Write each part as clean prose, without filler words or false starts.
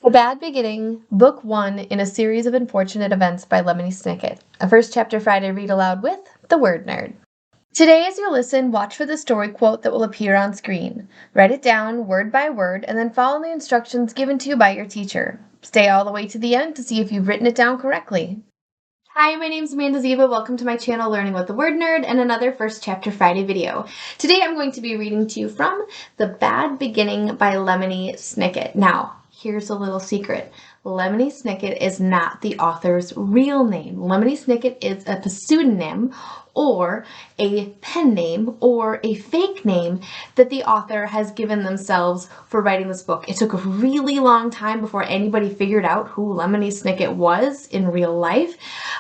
The Bad Beginning, Book 1 in a Series of Unfortunate Events by Lemony Snicket. A first chapter Friday read aloud with The Word Nerd. Today, as you listen, watch for the story quote that will appear on screen. Write it down word by word and then follow the instructions given to you by your teacher. Stay all the way to the end to see if you've written it down correctly. Hi, my name's Amanda Zieba. Welcome to my channel, Learning with the Word Nerd, and another First Chapter Friday video. Today I'm going to be reading to you from The Bad Beginning by Lemony Snicket. Now, here's a little secret. Lemony Snicket is not the author's real name. Lemony Snicket is a pseudonym or a pen name or a fake name that the author has given themselves for writing this book. It took a really long time before anybody figured out who Lemony Snicket was in real life,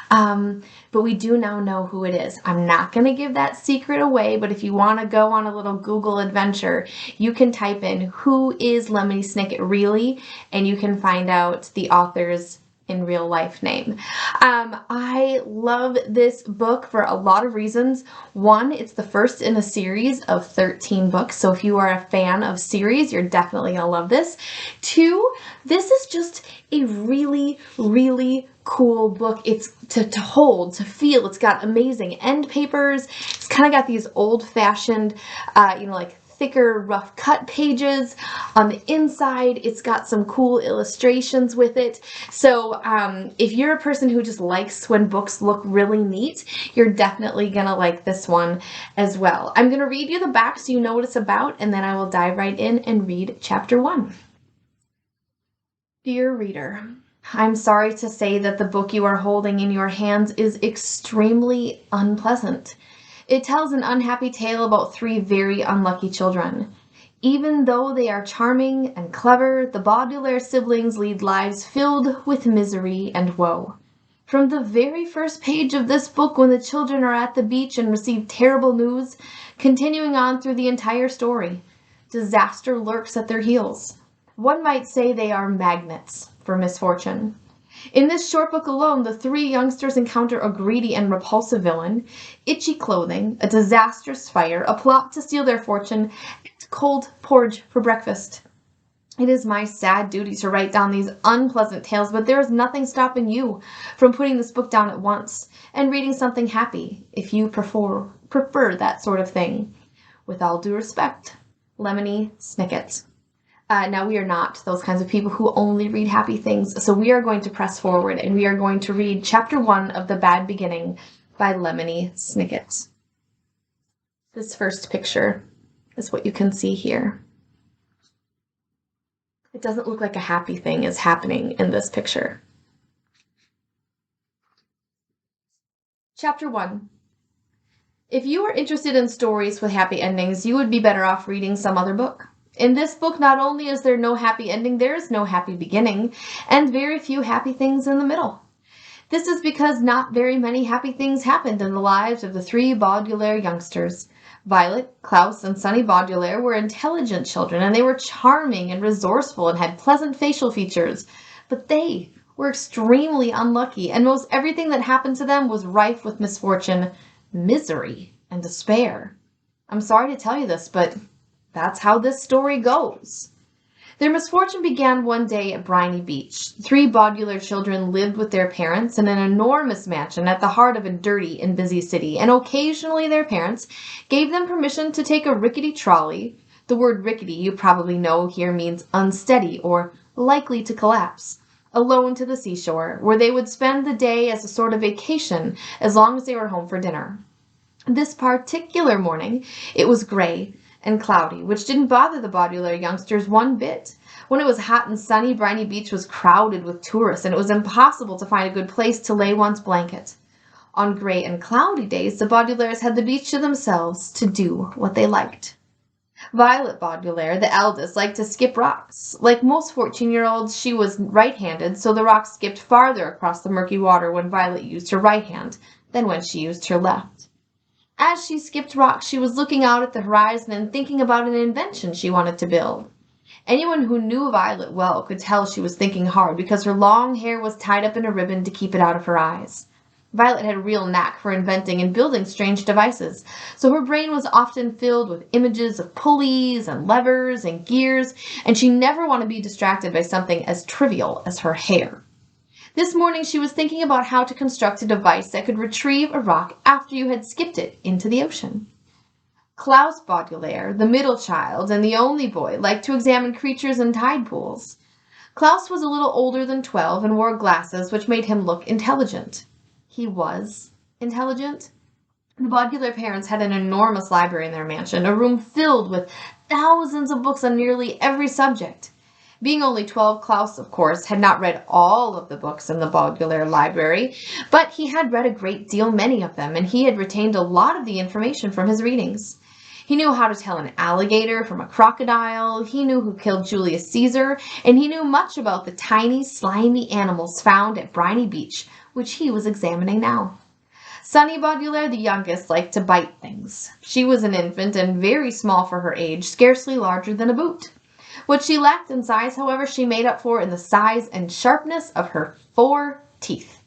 but we do now know who it is. I'm not going to give that secret away, but if you want to go on a little Google adventure, you can type in who is Lemony Snicket really, and you can find out the author's in real life name. I love this book for a lot of reasons. One, it's the first in a series of 13 books, so if you are a fan of series, you're definitely gonna love this. Two, this is just a really, really cool book. It's to hold, to feel. It's got amazing end papers. It's kind of got these old-fashioned, like thicker, rough cut pages. On the inside, it's got some cool illustrations with it. So if you're a person who just likes when books look really neat, you're definitely gonna like this one as well. I'm gonna read you the back so you know what it's about, and then I will dive right in and read chapter 1. Dear reader, I'm sorry to say that the book you are holding in your hands is extremely unpleasant. It tells an unhappy tale about 3 very unlucky children. Even though they are charming and clever, the Baudelaire siblings lead lives filled with misery and woe. From the very first page of this book, when the children are at the beach and receive terrible news, continuing on through the entire story, disaster lurks at their heels. One might say they are magnets for misfortune. In this short book alone, the 3 youngsters encounter a greedy and repulsive villain, itchy clothing, a disastrous fire, a plot to steal their fortune, and cold porridge for breakfast. It is my sad duty to write down these unpleasant tales, but there is nothing stopping you from putting this book down at once and reading something happy, if you prefer that sort of thing. With all due respect, Lemony Snicket. Now, we are not those kinds of people who only read happy things, so we are going to press forward and we are going to read chapter 1 of The Bad Beginning by Lemony Snicket. This first picture is what you can see here. It doesn't look like a happy thing is happening in this picture. Chapter 1. If you are interested in stories with happy endings, you would be better off reading some other book. In this book, not only is there no happy ending, there is no happy beginning, and very few happy things in the middle. This is because not very many happy things happened in the lives of the 3 Baudelaire youngsters. Violet, Klaus, and Sunny Baudelaire were intelligent children, and they were charming and resourceful and had pleasant facial features. But they were extremely unlucky, and most everything that happened to them was rife with misfortune, misery, and despair. I'm sorry to tell you this, but that's how this story goes. Their misfortune began one day at Briny Beach. 3 Baudelaire children lived with their parents in an enormous mansion at the heart of a dirty and busy city, and occasionally their parents gave them permission to take a rickety trolley. The word rickety, you probably know here, means unsteady or likely to collapse, alone to the seashore, where they would spend the day as a sort of vacation as long as they were home for dinner. This particular morning, it was gray and cloudy, which didn't bother the Baudelaire youngsters one bit. When it was hot and sunny, Briny Beach was crowded with tourists, and it was impossible to find a good place to lay one's blanket. On gray and cloudy days, the Baudelaires had the beach to themselves to do what they liked. Violet Baudelaire, the eldest, liked to skip rocks. Like most 14-year-olds, she was right-handed, so the rocks skipped farther across the murky water when Violet used her right hand than when she used her left. As she skipped rocks, she was looking out at the horizon and thinking about an invention she wanted to build. Anyone who knew Violet well could tell she was thinking hard because her long hair was tied up in a ribbon to keep it out of her eyes. Violet had a real knack for inventing and building strange devices, so her brain was often filled with images of pulleys and levers and gears, and she never wanted to be distracted by something as trivial as her hair. This morning she was thinking about how to construct a device that could retrieve a rock after you had skipped it into the ocean. Klaus Baudelaire, the middle child and the only boy, liked to examine creatures in tide pools. Klaus was a little older than 12 and wore glasses which made him look intelligent. He was intelligent. The Baudelaire parents had an enormous library in their mansion, a room filled with thousands of books on nearly every subject. Being only 12, Klaus, of course, had not read all of the books in the Baudelaire library, but he had read a great deal many of them, and he had retained a lot of the information from his readings. He knew how to tell an alligator from a crocodile, he knew who killed Julius Caesar, and he knew much about the tiny, slimy animals found at Briny Beach, which he was examining now. Sunny Baudelaire, the youngest, liked to bite things. She was an infant and very small for her age, scarcely larger than a boot. What she lacked in size, however, she made up for in the size and sharpness of her 4 teeth.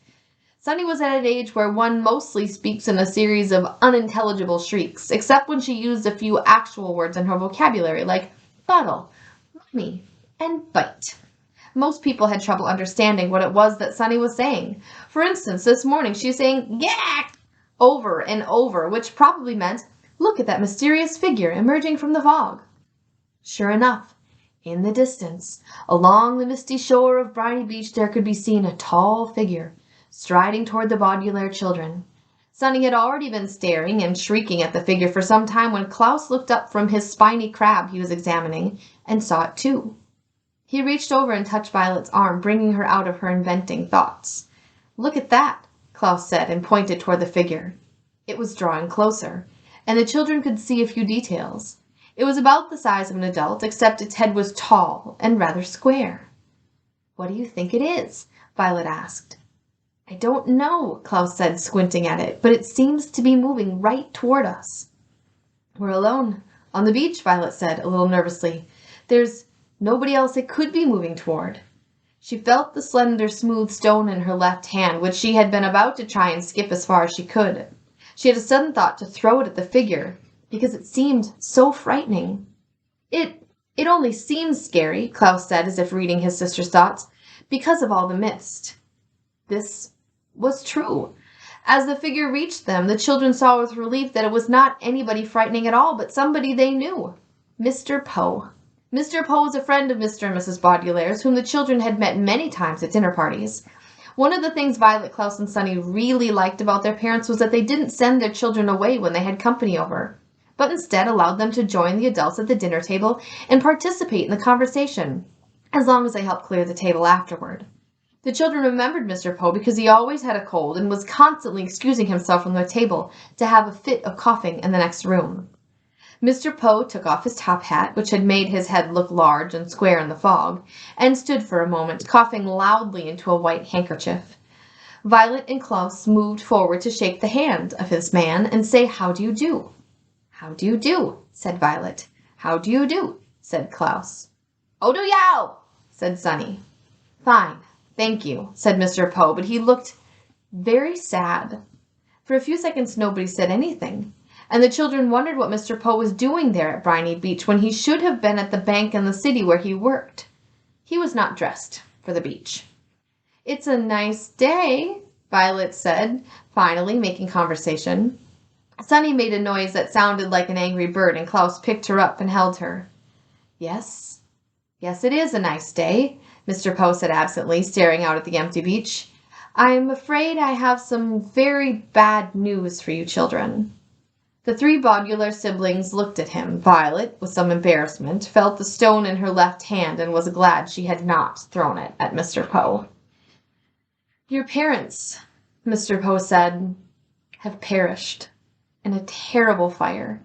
Sunny was at an age where one mostly speaks in a series of unintelligible shrieks, except when she used a few actual words in her vocabulary, like bottle, mummy, and bite. Most people had trouble understanding what it was that Sunny was saying. For instance, this morning she was saying yak over and over, which probably meant, look at that mysterious figure emerging from the fog. Sure enough, in the distance, along the misty shore of Briny Beach, there could be seen a tall figure, striding toward the Baudelaire children. Sunny had already been staring and shrieking at the figure for some time when Klaus looked up from his spiny crab he was examining and saw it too. He reached over and touched Violet's arm, bringing her out of her inventing thoughts. Look at that, Klaus said, and pointed toward the figure. It was drawing closer, and the children could see a few details. It was about the size of an adult, except its head was tall and rather square. What do you think it is? Violet asked. I don't know, Klaus said, squinting at it, but it seems to be moving right toward us. We're alone. On the beach, Violet said, a little nervously. There's nobody else it could be moving toward. She felt the slender, smooth stone in her left hand, which she had been about to try and skip as far as she could. She had a sudden thought to throw it at the figure, because it seemed so frightening. It only seems scary, Klaus said, as if reading his sister's thoughts, because of all the mist. This was true. As the figure reached them, the children saw with relief that it was not anybody frightening at all, but somebody they knew. Mr. Poe. Mr. Poe was a friend of Mr. and Mrs. Baudelaire's, whom the children had met many times at dinner parties. One of the things Violet, Klaus, and Sunny really liked about their parents was that they didn't send their children away when they had company over, but instead allowed them to join the adults at the dinner table and participate in the conversation, as long as they helped clear the table afterward. The children remembered Mr. Poe because he always had a cold and was constantly excusing himself from their table to have a fit of coughing in the next room. Mr. Poe took off his top hat, which had made his head look large and square in the fog, and stood for a moment, coughing loudly into a white handkerchief. Violet and Klaus moved forward to shake the hand of his man and say, "How do you do?" "How do you do?" said Violet. "How do you do?" said Klaus. "Oh, do yow!" said Sunny. "Fine, thank you," said Mr. Poe, but he looked very sad. For a few seconds nobody said anything, and the children wondered what Mr. Poe was doing there at Briny Beach when he should have been at the bank in the city where he worked. He was not dressed for the beach. "It's a nice day," Violet said, finally making conversation. Sunny made a noise that sounded like an angry bird, and Klaus picked her up and held her. Yes, it is a nice day," Mr. Poe said absently, staring out at the empty beach. "I'm afraid I have some very bad news for you children." The 3 Baudelaire siblings looked at him. Violet, with some embarrassment, felt the stone in her left hand and was glad she had not thrown it at Mr. Poe. "Your parents," Mr. Poe said, "have perished in a terrible fire."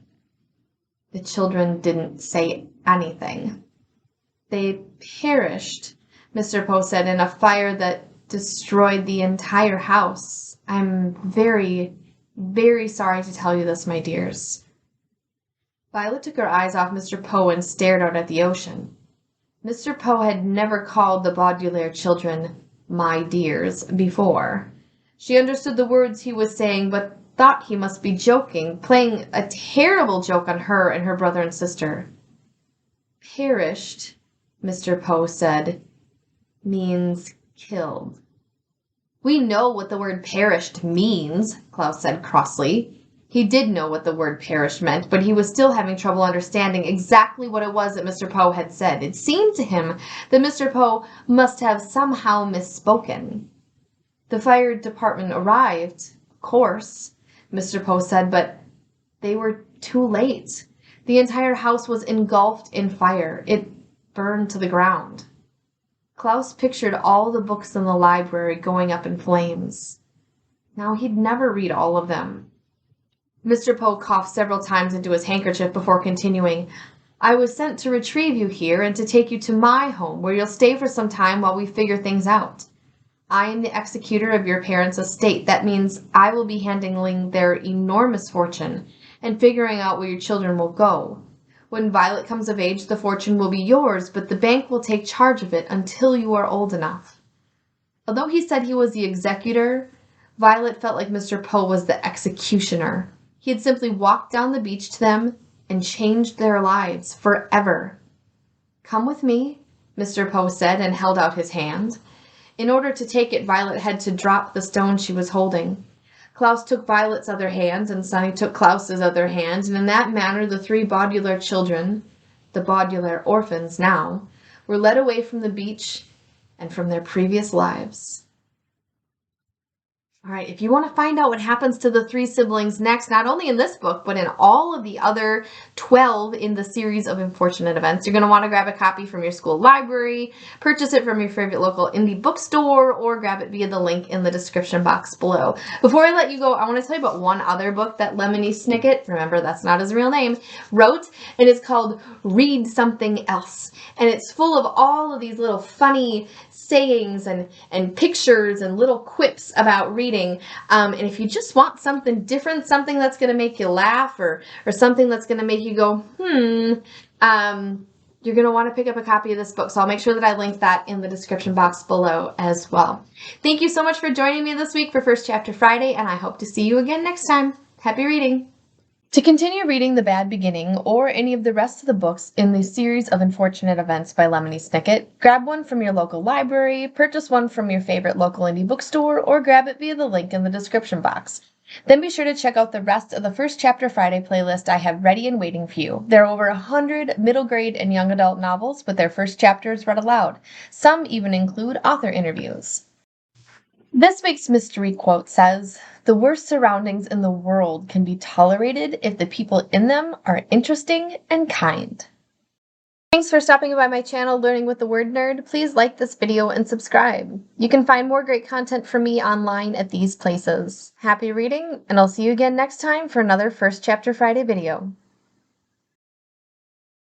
The children didn't say anything. "They perished," Mr. Poe said, "in a fire that destroyed the entire house. I'm very, very sorry to tell you this, my dears." Violet took her eyes off Mr. Poe and stared out at the ocean. Mr. Poe had never called the Baudelaire children "my dears" before. She understood the words he was saying, but thought he must be joking, playing a terrible joke on her and her brother and sister. Perished, Mr. Poe said, means killed. We know what the word perished means, Klaus said crossly. He did know what the word perished meant, but he was still having trouble understanding exactly what it was that Mr. Poe had said. It seemed to him that Mr. Poe must have somehow misspoken. The fire department arrived, of course, Mr. Poe said, but they were too late. The entire house was engulfed in fire. It burned to the ground. Klaus pictured all the books in the library going up in flames. Now he'd never read all of them. Mr. Poe coughed several times into his handkerchief before continuing. I was sent to retrieve you here and to take you to my home, where you'll stay for some time while we figure things out. I am the executor of your parents' estate. That means I will be handling their enormous fortune and figuring out where your children will go. When Violet comes of age, the fortune will be yours, but the bank will take charge of it until you are old enough. Although he said he was the executor, Violet felt like Mr. Poe was the executioner. He had simply walked down the beach to them and changed their lives forever. Come with me, Mr. Poe said, and held out his hand. In order to take it, Violet had to drop the stone she was holding. Klaus took Violet's other hand, and Sunny took Klaus's other hand, and in that manner the three Baudelaire children, the Baudelaire orphans now, were led away from the beach and from their previous lives. All right, if you want to find out what happens to the three siblings next, not only in this book, but in all of the other 12 in the series of unfortunate events, you're going to want to grab a copy from your school library, purchase it from your favorite local indie bookstore, or grab it via the link in the description box below. Before I let you go, I want to tell you about one other book that Lemony Snicket, remember that's not his real name, wrote, and it's called Read Something Else. And it's full of all of these little funny sayings and pictures and little quips about reading. And if you just want something different, something that's going to make you laugh or something that's going to make you go, you're going to want to pick up a copy of this book. So I'll make sure that I link that in the description box below as well. Thank you so much for joining me this week for First Chapter Friday, and I hope to see you again next time. Happy reading! To continue reading The Bad Beginning or any of the rest of the books in the series of unfortunate events by Lemony Snicket, grab one from your local library, purchase one from your favorite local indie bookstore, or grab it via the link in the description box. Then be sure to check out the rest of the First Chapter Friday playlist I have ready and waiting for you. There are over 100 middle grade and young adult novels with their first chapters read aloud. Some even include author interviews. This week's mystery quote says, "The worst surroundings in the world can be tolerated if the people in them are interesting and kind." Thanks for stopping by my channel, Learning with the Word Nerd. Please like this video and subscribe. You can find more great content from me online at these places. Happy reading, and I'll see you again next time for another First Chapter Friday video.